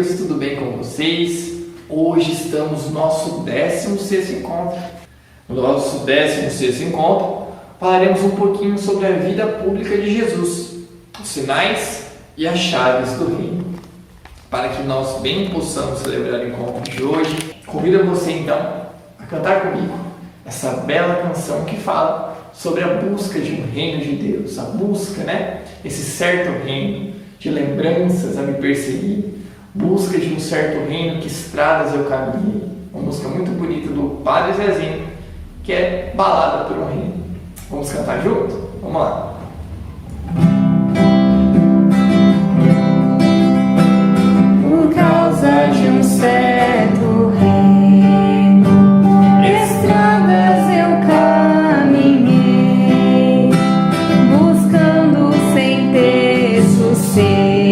queridos, tudo bem com vocês? Hoje estamos no nosso 16º encontro. No nosso 16º encontro, falaremos um pouquinho sobre a vida pública de Jesus, os sinais e as chaves do reino. Para que nós bem possamos celebrar o encontro de hoje, convido você então a cantar comigo essa bela canção que fala sobre a busca de um reino de Deus, a busca, esse certo reino de lembranças a me perseguir, busca de um certo reino que estradas eu caminhei. Uma música muito bonita do Padre Zezinho, que é Balada por um Reino. Vamos cantar junto? Vamos lá. Por causa de um certo reino, estradas eu caminhei, buscando sem ter sossego.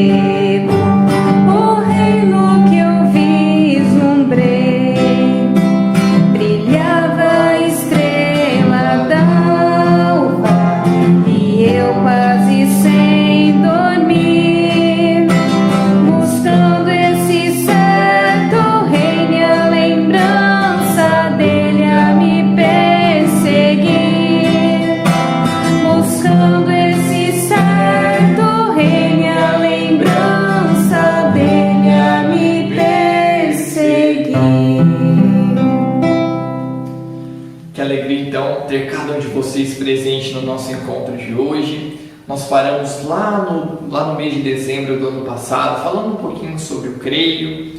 Ter cada um de vocês presente no nosso encontro de hoje. Nós paramos lá no mês de dezembro do ano passado, falando um pouquinho sobre o creio,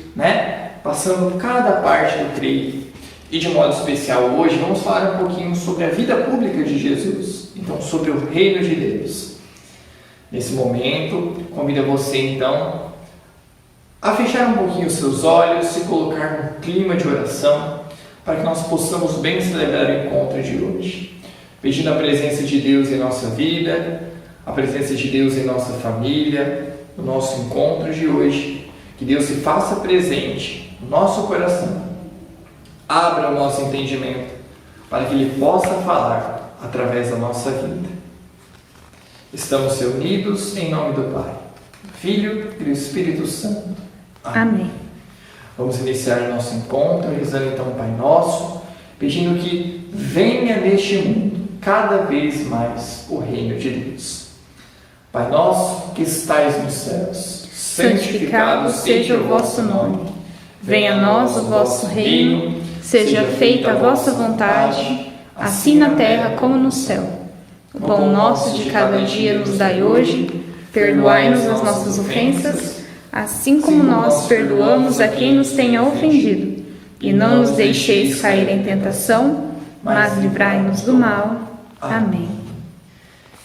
passando por cada parte do creio. E de modo especial hoje, vamos falar um pouquinho sobre a vida pública de Jesus, então sobre o reino de Deus. Nesse momento, convido você então a fechar um pouquinho os seus olhos, se colocar num clima de oração, para que nós possamos bem celebrar o encontro de hoje, pedindo a presença de Deus em nossa vida, a presença de Deus em nossa família, no nosso encontro de hoje, que Deus se faça presente no nosso coração, abra o nosso entendimento, para que Ele possa falar através da nossa vida. Estamos reunidos em nome do Pai, do Filho e do Espírito Santo. Amém. Vamos iniciar o nosso encontro rezando então o Pai Nosso, pedindo que venha neste mundo cada vez mais o reino de Deus. Pai nosso que estais nos céus, santificado seja o vosso nome. Venha a nós o vosso reino, seja feita a vossa vontade, assim na terra como no céu. O pão nosso de cada dia nos dai hoje, perdoai-nos as nossas ofensas, assim como nós perdoamos a quem nos tenha ofendido. E não nos deixeis cair em tentação, mas livrai-nos do mal. Amém.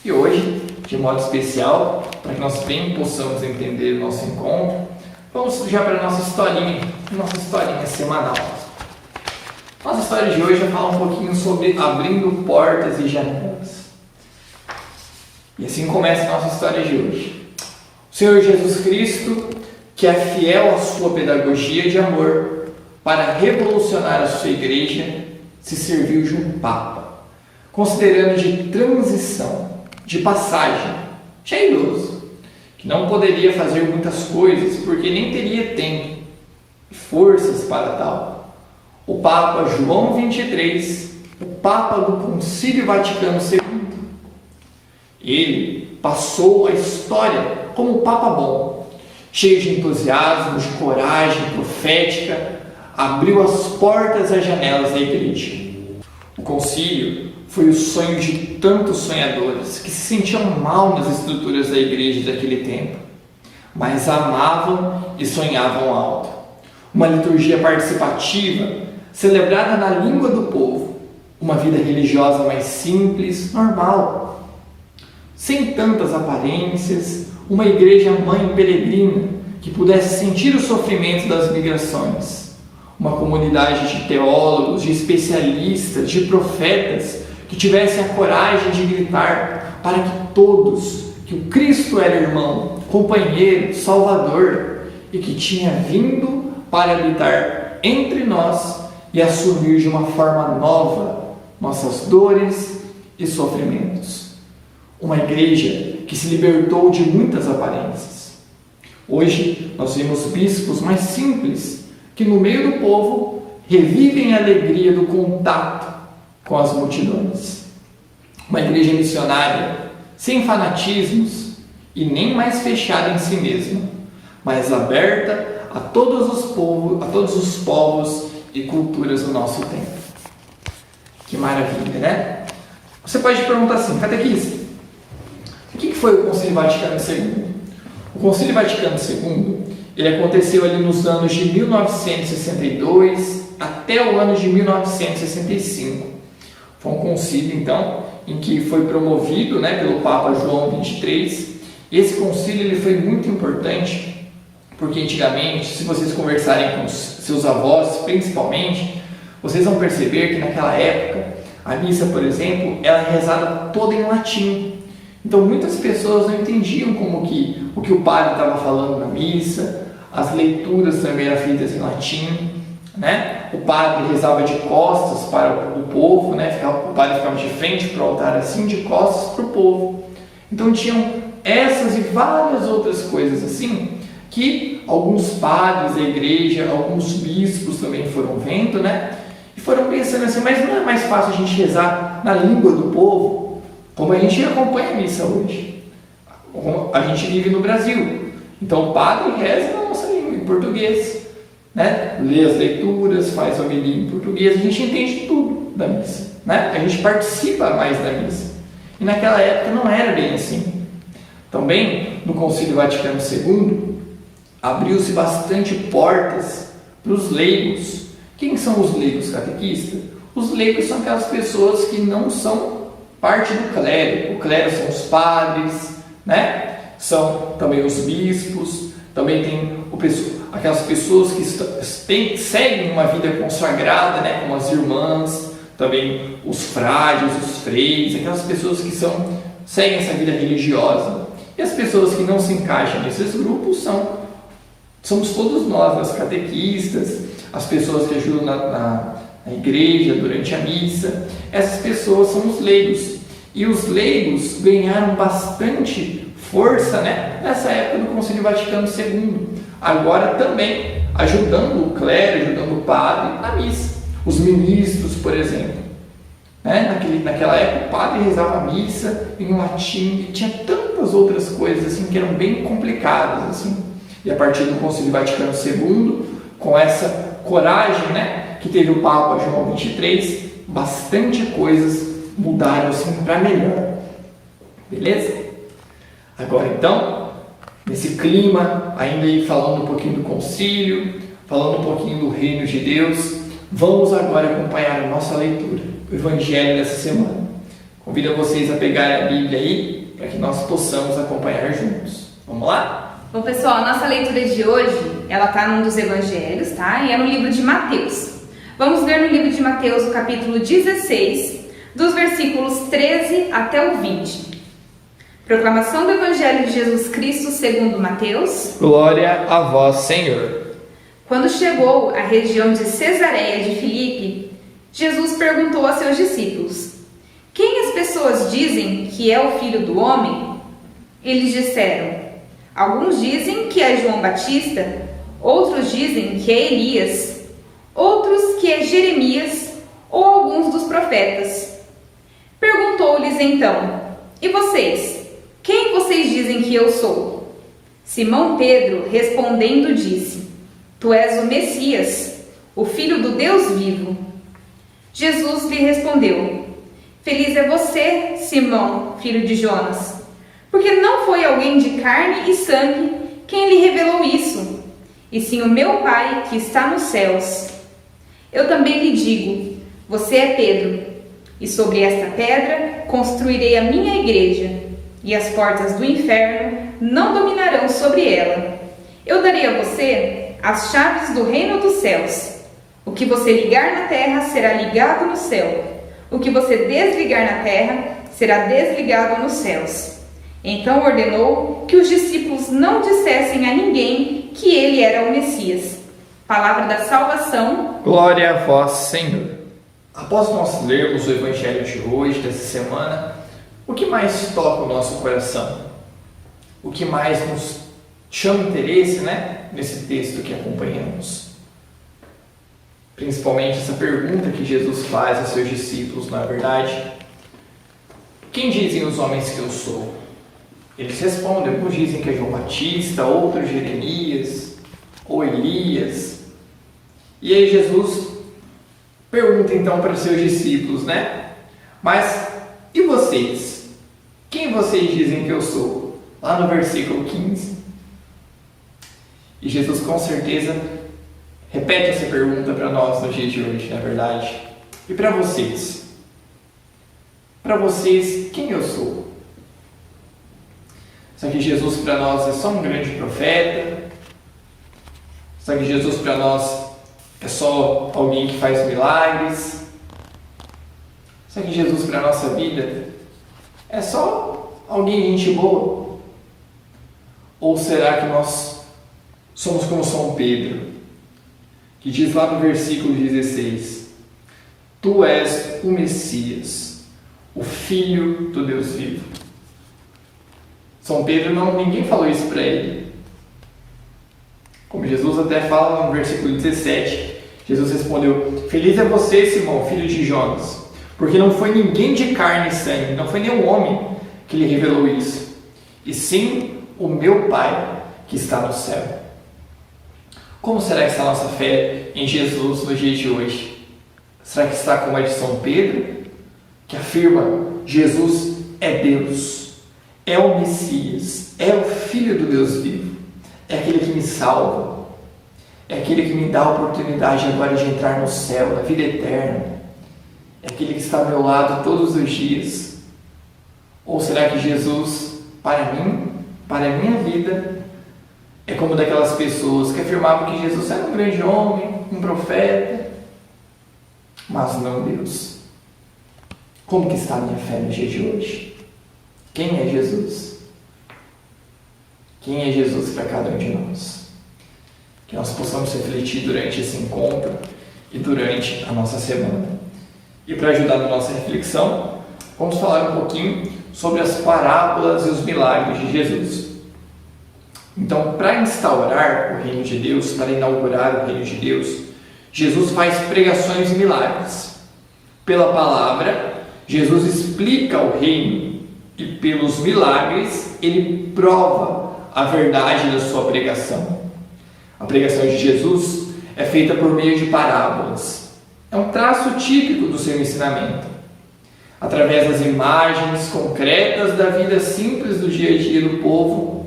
E hoje, de modo especial, para que nós bem possamos entender o nosso encontro, vamos já para a nossa historinha semanal. Nossa história de hoje vai falar um pouquinho sobre abrindo portas e janelas. E assim começa a nossa história de hoje. O Senhor Jesus Cristo, que é fiel à sua pedagogia de amor para revolucionar a sua igreja, se serviu de um Papa, considerando de transição, de passagem, já idoso, que não poderia fazer muitas coisas porque nem teria tempo e forças para tal. O Papa João XXIII, o Papa do Concílio Vaticano II, ele passou a história como Papa bom, cheio de entusiasmo, de coragem profética, abriu as portas e as janelas da igreja. O concílio foi o sonho de tantos sonhadores que se sentiam mal nas estruturas da igreja daquele tempo, mas amavam e sonhavam alto. Uma liturgia participativa, celebrada na língua do povo, uma vida religiosa mais simples, normal, sem tantas aparências, uma igreja mãe peregrina que pudesse sentir o sofrimento das migrações, uma comunidade de teólogos, de especialistas, de profetas que tivessem a coragem de gritar para que todos, que o Cristo era irmão, companheiro, salvador e que tinha vindo para habitar entre nós e assumir de uma forma nova nossas dores e sofrimentos. Uma igreja que se libertou de muitas aparências. Hoje nós vemos bispos mais simples, que no meio do povo revivem a alegria do contato com as multidões. Uma igreja missionária, sem fanatismos e nem mais fechada em si mesma, mas aberta a todos os povos e culturas do nosso tempo. Que maravilha, né? Você pode perguntar assim, catequista, o que foi o Concílio Vaticano II? O Concílio Vaticano II, ele aconteceu ali nos anos de 1962 até o ano de 1965. Foi um concílio, então, em que foi promovido, né, pelo Papa João XXIII. Esse concílio ele foi muito importante, porque antigamente, se vocês conversarem com seus avós, principalmente, vocês vão perceber que naquela época, a missa, por exemplo, ela é rezada toda em latim. Então, muitas pessoas não entendiam o que o padre estava falando na missa, as leituras também eram feitas em latim, né? O padre rezava de costas para o povo, né? O padre ficava de frente para o altar, assim, de costas para o povo. Então, tinham essas e várias outras coisas assim, que alguns padres da igreja, alguns bispos também foram vendo, né? E foram pensando assim, mas não é mais fácil a gente rezar na língua do povo, como a gente acompanha a missa hoje? A gente vive no Brasil, então o padre reza na nossa língua, em português, né? Lê as leituras, faz homilia em português, a gente entende tudo da missa, né? A gente participa mais da missa. E naquela época não era bem assim. Também, no Concílio Vaticano II, abriu-se bastante portas para os leigos. Quem são os leigos, catequista? Os leigos são aquelas pessoas que não são parte do clero. O clero são os padres, né? São também os bispos, também tem aquelas pessoas que seguem uma vida consagrada, né? Como as irmãs, também os frades, os freis, aquelas pessoas que seguem essa vida religiosa. E as pessoas que não se encaixam nesses grupos somos todos nós, as catequistas, as pessoas que ajudam na igreja durante a missa. Essas pessoas são os leigos. E os leigos ganharam bastante força, né, nessa época do Concílio Vaticano II. Agora também ajudando o clero, ajudando o padre na missa. Os ministros, por exemplo. Né? Naquela época o padre rezava a missa em latim e tinha tantas outras coisas assim, que eram bem complicadas. Assim. E a partir do Concílio Vaticano II, com essa coragem, né, que teve o Papa João XXIII, bastante coisas mudaram assim, para melhor. Beleza? Agora então, nesse clima, ainda aí falando um pouquinho do concílio, falando um pouquinho do reino de Deus, vamos agora acompanhar a nossa leitura, o Evangelho dessa semana. Convido vocês a pegarem a Bíblia aí, para que nós possamos acompanhar juntos. Vamos lá? Bom, pessoal, a nossa leitura de hoje, ela está num dos evangelhos, tá? E é no livro de Mateus. Vamos ver no livro de Mateus, o capítulo 16, dos versículos 13 até o 20. Proclamação do Evangelho de Jesus Cristo segundo Mateus. Glória a vós, Senhor. Quando chegou à região de Cesareia de Filipe, Jesus perguntou a seus discípulos: quem as pessoas dizem que é o Filho do Homem? Eles disseram: alguns dizem que é João Batista, outros dizem que é Elias, outros que é Jeremias ou alguns dos profetas. Perguntou-lhes então: e vocês? Quem vocês dizem que eu sou? Simão Pedro, respondendo, disse: tu és o Messias, o Filho do Deus vivo. Jesus lhe respondeu: feliz é você, Simão, filho de Jonas, porque não foi alguém de carne e sangue quem lhe revelou isso, e sim o meu Pai que está nos céus. Eu também lhe digo: você é Pedro, e sobre esta pedra construirei a minha igreja, e as portas do inferno não dominarão sobre ela. Eu darei a você as chaves do reino dos céus. O que você ligar na terra será ligado no céu. O que você desligar na terra será desligado nos céus. Então ordenou que os discípulos não dissessem a ninguém que ele era o Messias. Palavra da salvação. Glória a vós, Senhor. Após nós lermos o Evangelho de hoje, dessa semana, o que mais toca o nosso coração? O que mais nos chama interesse, né, nesse texto que acompanhamos. Principalmente essa pergunta que Jesus faz aos seus discípulos, na verdade. Quem dizem os homens que eu sou? Eles respondem, alguns dizem que é João Batista, outros Jeremias ou Elias. E aí Jesus pergunta então para os seus discípulos, né? Mas e vocês? Quem vocês dizem que eu sou? Lá no versículo 15. E Jesus com certeza repete essa pergunta para nós no dia de hoje, na verdade. E para vocês? Para vocês, quem eu sou? Será que Jesus para nós é só um grande profeta? Será que Jesus para nós é só alguém que faz milagres? Será que Jesus para a nossa vida é só alguém gente boa? Ou será que nós somos como São Pedro, que diz lá no versículo 16: Tu és o Messias, o Filho do Deus vivo. São Pedro, ninguém falou isso para ele. Como Jesus até fala no versículo 17, Jesus respondeu: Feliz é você, Simão, filho de Jonas, porque não foi ninguém de carne e sangue, não foi nenhum homem que lhe revelou isso, e sim o meu Pai que está no céu. Como será que está a nossa fé em Jesus no dia de hoje? Será que está como a de São Pedro, que afirma: Jesus é Deus, é o Messias, é o Filho do Deus vivo, é aquele que me salva, é aquele que me dá a oportunidade agora de entrar no céu, na vida eterna, é aquele que está ao meu lado todos os dias? Ou será que Jesus, para mim, para a minha vida, é como daquelas pessoas que afirmavam que Jesus era um grande homem, um profeta, mas não Deus? Como que está a minha fé no dia de hoje? Quem é Jesus? Quem é Jesus para cada um de nós? Que nós possamos refletir durante esse encontro e durante a nossa semana. E para ajudar na nossa reflexão, vamos falar um pouquinho sobre as parábolas e os milagres de Jesus. Então, para instaurar o reino de Deus, para inaugurar o reino de Deus, Jesus faz pregações e milagres. Pela palavra, Jesus explica o reino e pelos milagres, ele prova a verdade da sua pregação. A pregação de Jesus é feita por meio de parábolas. É um traço típico do seu ensinamento. Através das imagens concretas da vida simples do dia a dia do povo,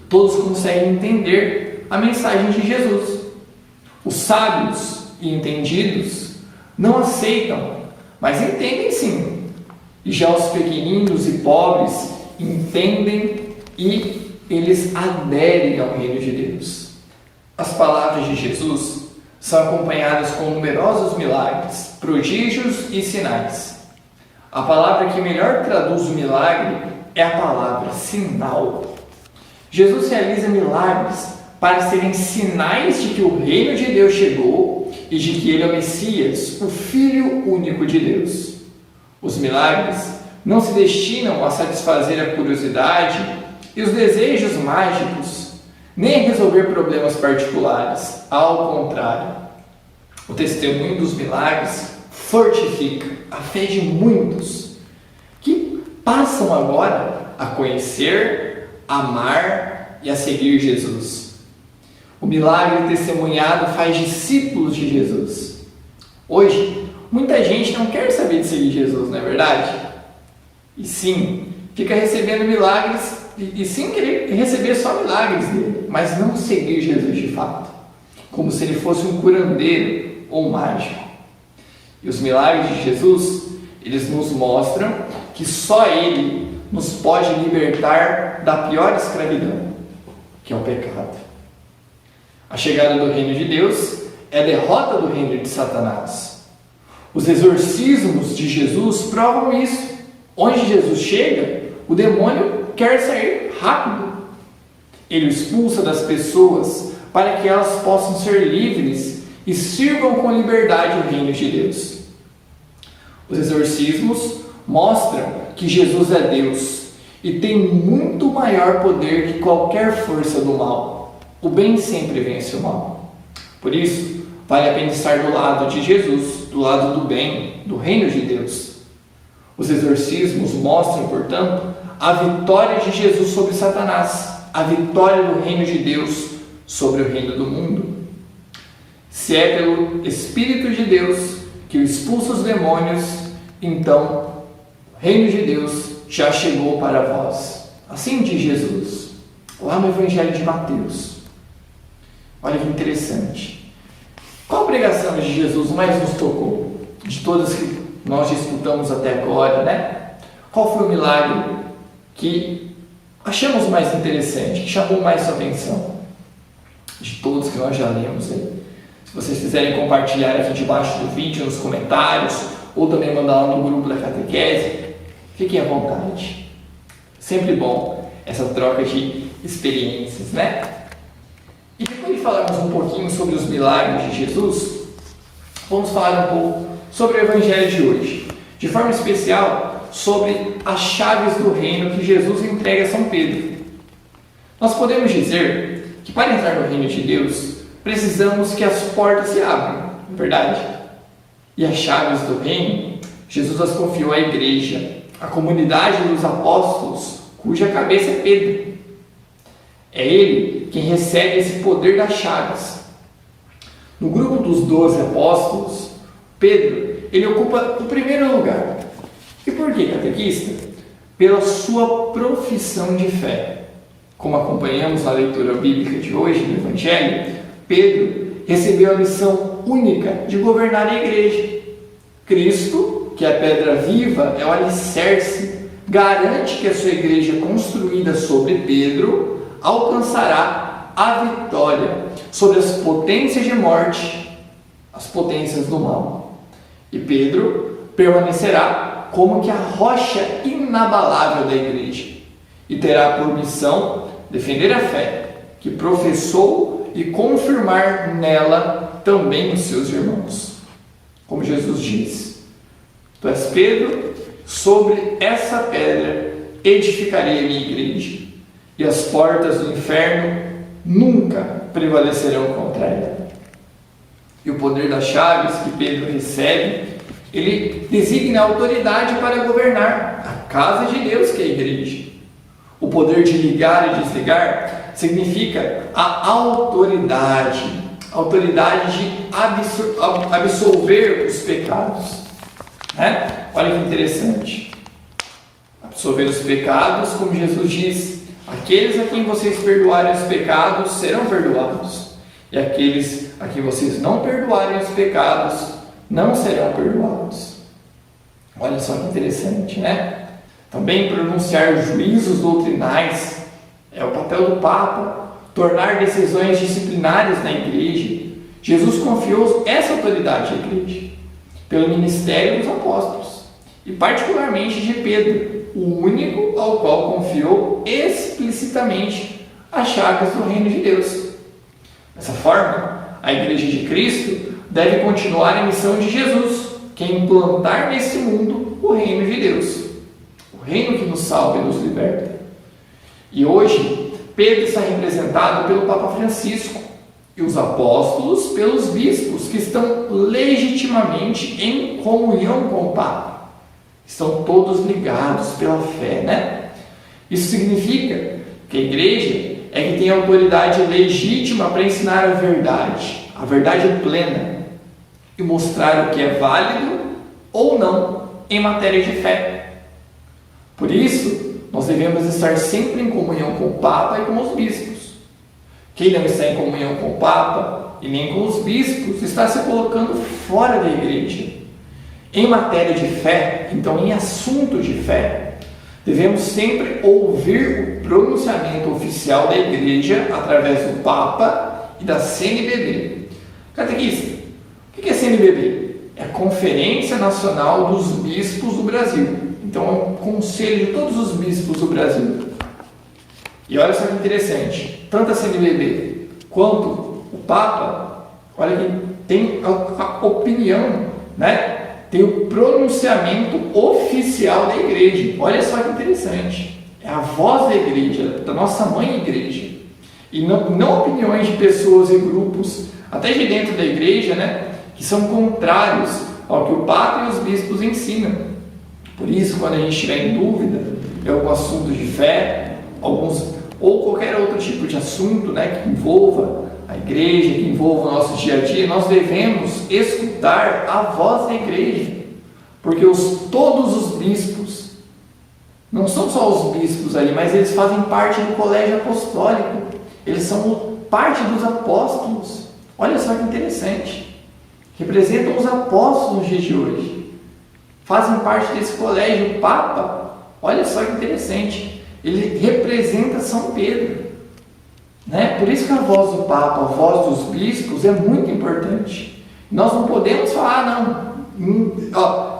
todos conseguem entender a mensagem de Jesus. Os sábios e entendidos não aceitam, mas entendem sim. E já os pequeninos e pobres entendem e eles aderem ao reino de Deus. As palavras de Jesus são acompanhadas com numerosos milagres, prodígios e sinais. A palavra que melhor traduz o milagre é a palavra sinal. Jesus realiza milagres para serem sinais de que o reino de Deus chegou e de que ele é o Messias, o Filho único de Deus. Os milagres não se destinam a satisfazer a curiosidade e os desejos mágicos, nem a resolver problemas particulares. Ao contrário, o testemunho dos milagres fortifica a fé de muitos que passam agora a conhecer, amar e a seguir Jesus. O milagre testemunhado faz discípulos de Jesus. Hoje, muita gente não quer saber de seguir Jesus, não é verdade? E sim, fica recebendo milagres e sim querer receber só milagres dele, mas não seguir Jesus de fato, como se ele fosse um curandeiro ou um mágico. E os milagres de Jesus, eles nos mostram que só ele nos pode libertar da pior escravidão, que é o pecado. A chegada do reino de Deus é a derrota do reino de Satanás. Os exorcismos de Jesus provam isso. Onde Jesus chega, o demônio quer sair rápido. Ele o expulsa das pessoas para que elas possam ser livres e sirvam com liberdade o reino de Deus. Os exorcismos mostram que Jesus é Deus e tem muito maior poder que qualquer força do mal. O bem sempre vence o mal. Por isso, vale a pena estar do lado de Jesus, do lado do bem, do reino de Deus. Os exorcismos mostram, portanto, a vitória de Jesus sobre Satanás, a vitória do reino de Deus sobre o reino do mundo. Se é pelo Espírito de Deus que expulsa os demônios, então o reino de Deus já chegou para vós. Assim diz Jesus, lá no Evangelho de Mateus. Olha que interessante. Qual pregação de Jesus mais nos tocou? De todas que nós disputamos até agora, né? Qual foi o milagre que achamos mais interessante, que chamou mais sua atenção? De todos que nós já lemos aí. Se vocês quiserem compartilhar aqui debaixo do vídeo, nos comentários, ou também mandar lá no grupo da catequese, fiquem à vontade. Sempre bom essa troca de experiências, né? E depois de falarmos um pouquinho sobre os milagres de Jesus, vamos falar um pouco sobre o Evangelho de hoje. De forma especial, sobre as chaves do reino que Jesus entrega a São Pedro. Nós podemos dizer que para entrar no reino de Deus, precisamos que as portas se abram, não é verdade? E as chaves do reino, Jesus as confiou à igreja, à comunidade dos apóstolos, cuja cabeça é Pedro. É ele quem recebe esse poder das chaves. No grupo dos 12 apóstolos, Pedro, ele ocupa o primeiro lugar. E por que, catequista? Pela sua profissão de fé. Como acompanhamos na leitura bíblica de hoje, no Evangelho, Pedro recebeu a missão única de governar a igreja. Cristo, que é a pedra viva, é o alicerce, garante que a sua igreja construída sobre Pedro alcançará a vitória sobre as potências de morte, as potências do mal. E Pedro permanecerá como que a rocha inabalável da igreja e terá por missão defender a fé que professou e confirmar nela também os seus irmãos. Como Jesus diz, tu és Pedro, sobre essa pedra edificarei a minha igreja, e as portas do inferno nunca prevalecerão contra ela. E o poder das chaves que Pedro recebe, ele designa a autoridade para governar a casa de Deus, que é a igreja. O poder de ligar e desligar significa a autoridade de absolver os pecados. Né? Olha que interessante. Absolver os pecados, como Jesus diz, aqueles a quem vocês perdoarem os pecados serão perdoados, e aqueles a quem vocês não perdoarem os pecados não serão perdoados. Olha só que interessante, né? Também pronunciar juízos doutrinais é o papel do Papa, tornar decisões disciplinares na igreja. Jesus confiou essa autoridade à igreja pelo ministério dos apóstolos e particularmente de Pedro, o único ao qual confiou explicitamente as chaves do reino de Deus. Dessa forma, a igreja de Cristo deve continuar a missão de Jesus, que é implantar nesse mundo o reino de Deus, o reino que nos salva e nos liberta. E hoje, Pedro está representado pelo Papa Francisco e os apóstolos pelos bispos, que estão legitimamente em comunhão com o Papa. Estão todos ligados pela fé, né? Isso significa que a igreja é que tem autoridade legítima para ensinar a verdade plena, e mostrar o que é válido ou não em matéria de fé. Por isso, nós devemos estar sempre em comunhão com o Papa e com os bispos. Quem não está em comunhão com o Papa e nem com os bispos está se colocando fora da igreja. Em matéria de fé, então em assunto de fé, devemos sempre ouvir o pronunciamento oficial da igreja através do Papa e da CNBB. Catequista, o que é CNBB? É a Conferência Nacional dos Bispos do Brasil. Então é um conselho de todos os bispos do Brasil. E olha só que interessante, tanto a CNBB quanto o Papa, olha que tem a opinião, né? Tem o pronunciamento oficial da igreja. Olha só que interessante. é a voz da igreja, da nossa mãe igreja. E não opiniões de pessoas e grupos, até de dentro da igreja, né, que são contrários ao que o Papa e os bispos ensinam. Por isso, quando a gente estiver em dúvida em algum assunto de fé, ou qualquer outro tipo de assunto, né, que envolva a igreja, que envolva o nosso dia a dia, nós devemos escutar a voz da igreja, porque todos os bispos, não são só os bispos ali, mas eles fazem parte do colégio apostólico, eles são parte dos apóstolos. Olha só que interessante, representam os apóstolos nos dias de hoje, fazem parte desse colégio. O Papa, olha só que interessante, ele representa São Pedro, né? Por isso que a voz do Papa, a voz dos bispos é muito importante. Nós não podemos falar,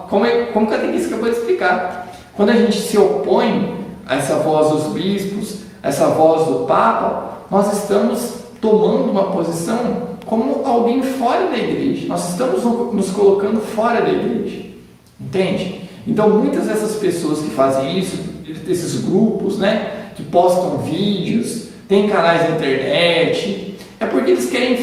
como o catequista acabou de explicar, quando a gente se opõe a essa voz dos bispos, essa voz do Papa, nós estamos tomando uma posição como alguém fora da igreja, nós estamos nos colocando fora da igreja, entende? Então muitas dessas pessoas que fazem isso, desses grupos, né, que postam vídeos, tem canais na internet, é porque eles querem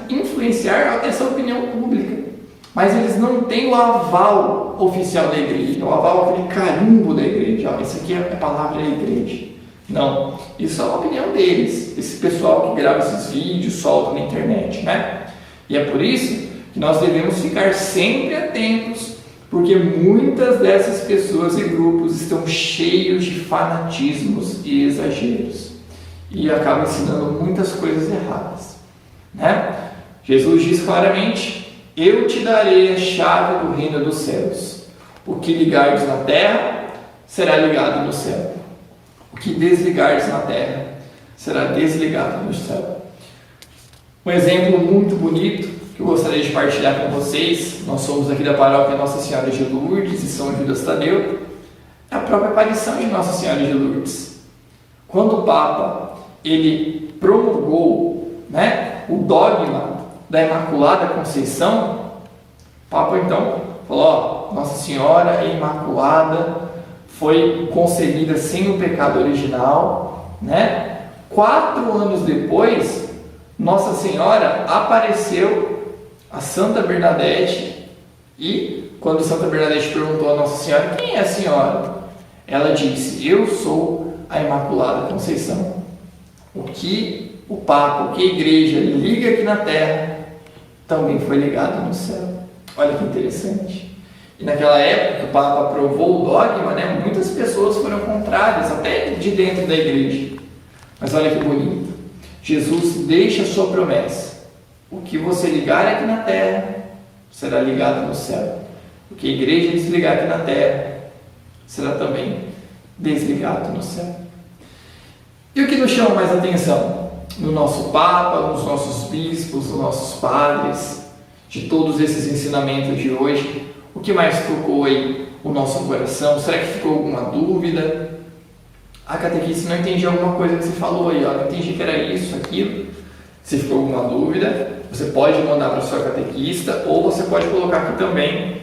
influenciar essa opinião pública, mas eles não têm o aval oficial da igreja, o aval, aquele carimbo da igreja. Isso aqui é a palavra da igreja. Não, isso é a opinião deles, esse pessoal que grava esses vídeos, solta na internet, né? E é por isso que nós devemos ficar sempre atentos, porque muitas dessas pessoas e grupos estão cheios de fanatismos e exageros e acabam ensinando muitas coisas erradas, né? Jesus diz claramente: eu te darei a chave do reino dos céus. O que ligares na terra será ligado no céu. O que desligares na terra será desligado no céu. Um exemplo muito bonito que eu gostaria de partilhar com vocês, nós somos aqui da paróquia Nossa Senhora de Lourdes e São Judas Tadeu, é a própria aparição de Nossa Senhora de Lourdes. Quando o Papa ele promulgou, né, o dogma da Imaculada Conceição, o Papa então falou: Nossa Senhora é Imaculada, foi concebida sem o pecado original, né? 4 anos depois, Nossa Senhora apareceu a Santa Bernadette, e quando Santa Bernadette perguntou a Nossa Senhora: quem é a senhora? Ela disse: eu sou a Imaculada Conceição. O que o Papa, o que a Igreja liga aqui na terra, também foi ligado no céu. Olha que interessante. E naquela época que o Papa aprovou o dogma, né, muitas pessoas foram contrárias, até de dentro da igreja. Mas olha que bonito. Jesus deixa a sua promessa: o que você ligar aqui na terra será ligado no céu. O que a igreja desligar aqui na terra será também desligado no céu. E o que nos chama mais atenção no nosso Papa, nos nossos bispos, nos nossos padres, de todos esses ensinamentos de hoje? O que mais tocou aí o nosso coração? Será que ficou alguma dúvida? A catequista, não entendi alguma coisa que você falou aí, não entendi que era isso, aquilo. Se ficou alguma dúvida, você pode mandar para a sua catequista, ou você pode colocar aqui também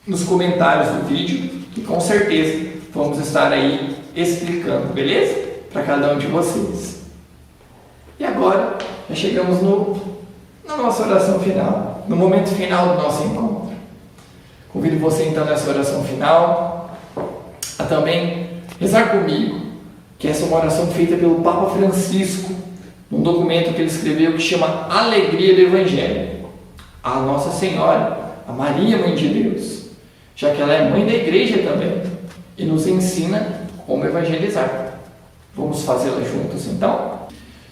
nos comentários do vídeo, que com certeza vamos estar aí explicando, beleza? Para cada um de vocês. E agora, já chegamos na nossa oração final, no momento final do nosso encontro. Convido você então nessa oração final a também rezar comigo, que essa é uma oração feita pelo Papa Francisco, num documento que ele escreveu que chama Alegria do Evangelho. A Nossa Senhora, a Maria, Mãe de Deus, já que ela é mãe da igreja também, e nos ensina como evangelizar. Vamos fazê-la juntos então?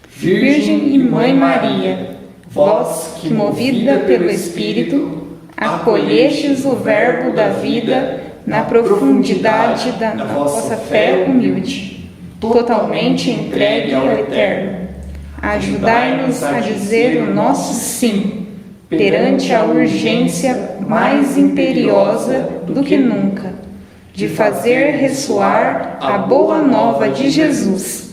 Virgem e Mãe Maria, vós que, movida pelo Espírito, acolhestes o Verbo da vida na profundidade da vossa fé humilde, totalmente entregue ao Eterno. Ajudai-nos a dizer o nosso sim, perante a urgência mais imperiosa do que nunca, de fazer ressoar a boa nova de Jesus.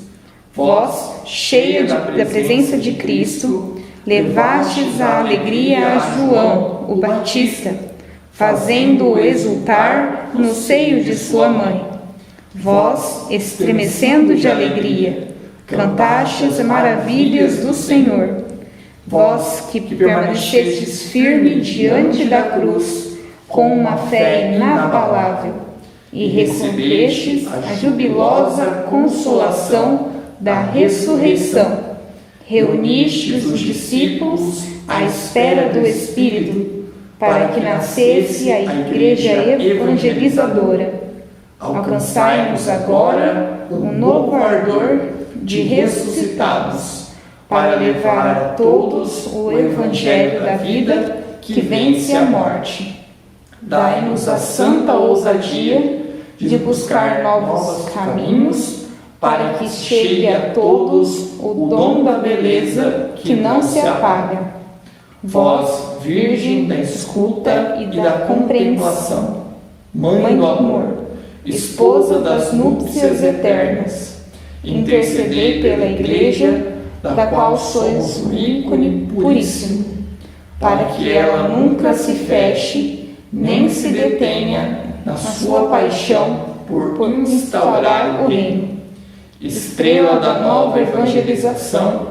Vós, cheia da presença de Cristo, levastes a alegria a João, o Batista, fazendo-o exultar no seio de sua mãe. Vós, estremecendo de alegria, cantastes maravilhas do Senhor. Vós que permanecestes firme diante da cruz, com uma fé inabalável, e recebestes a jubilosa consolação da ressurreição. Reunistes os discípulos à espera do Espírito, para que nascesse a Igreja evangelizadora. Alcançai-nos agora um novo ardor de ressuscitados, para levar a todos o Evangelho da vida que vence a morte. Dai-nos a santa ousadia de buscar novos caminhos, para que chegue a todos o dom da beleza que não se apaga. Vós, Virgem da escuta e da contemplação, Mãe do amor, Esposa das núpcias eternas, intercedei pela Igreja, da qual sois o ícone puríssimo, para que ela nunca se feche, nem se detenha na sua paixão por instaurar o reino. Estrela da nova evangelização,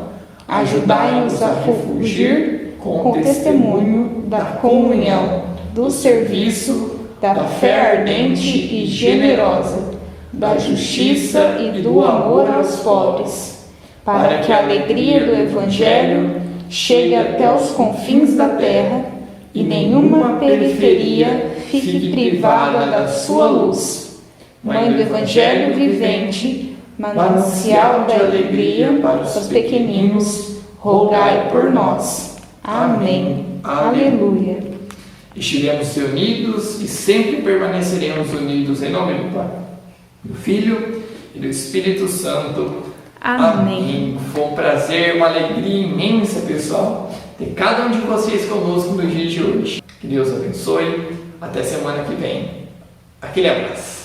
ajudai-nos a refugir com o testemunho da comunhão, do serviço, da fé ardente e generosa, da justiça e do amor aos pobres, para que a alegria do Evangelho chegue até os confins da terra e nenhuma periferia fique privada da sua luz. Mãe do Evangelho vivente, manancial de alegria para os pequeninos, rogai por nós. Amém. Aleluia. Estivemos unidos e sempre permaneceremos unidos em nome do Pai, do Filho e do Espírito Santo. Amém. Foi um prazer, uma alegria imensa, pessoal, ter cada um de vocês conosco no dia de hoje. Que Deus abençoe. Até semana que vem. Aquele abraço.